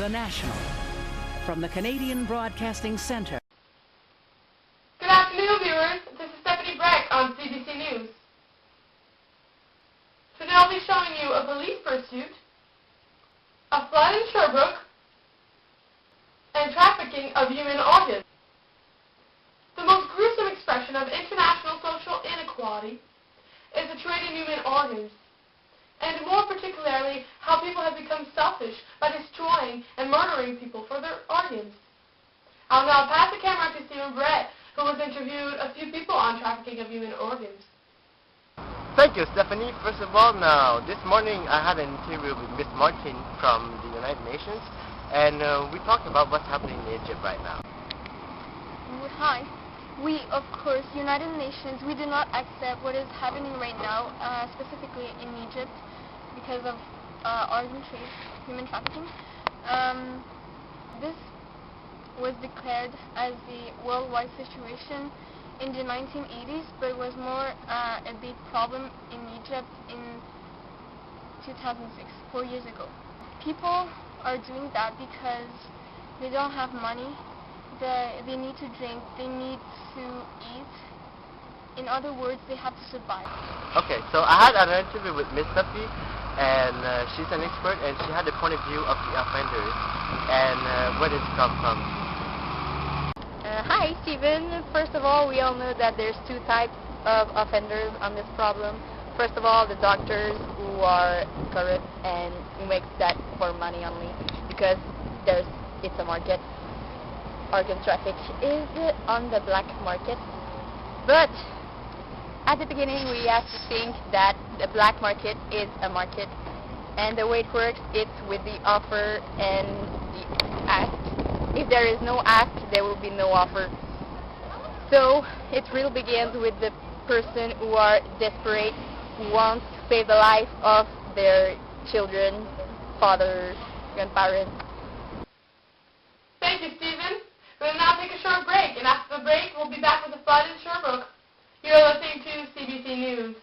The National. From the Canadian Broadcasting Centre. Good afternoon, viewers. This is Stephanie Breck on CBC News. Today I'll be showing you a police pursuit, a flood in Sherbrooke, and trafficking of human organs. The most gruesome expression of international social inequality is the trade in human organs, and more particularly how people have become selfish by destroying and murdering people for their organs. I'll now pass the camera to Stephen Brett, who has interviewed a few people on trafficking of human organs. Thank you, Stephanie. First of all, now, this morning I had an interview with Miss Martin from the United Nations, and we talked about what's happening in Egypt right now. Hi. We, of course, United Nations, we do not accept what is happening right now, specifically in Egypt, because of organ trade, human trafficking. This was declared as the worldwide situation in the 1980s, but it was more a big problem in Egypt in 2006, 4 years ago. People are doing that because they don't have money, they need to drink, they need to eat. In other words, they have to survive. Okay, so I had an interview with Miss Sophie, and she's an expert, and she had the point of view of the offenders and where did it come from. Hi, Stephen. First of all, we all know that there's two types of offenders on this problem. First of all, the doctors who are corrupt and who make that for money only, because it's a market. Organ traffic is on the black market. But at the beginning, we have to think that the black market is a market, and the way it works, it's with the offer and the ask. If there is no ask, there will be no offer. So it really begins with the person who are desperate, who wants to save the life of their children, fathers, grandparents. Thank you, Stephen. We'll now take a short break, and after the break, we'll be back with the flood in Sherbrooke. You're listening to CBC News.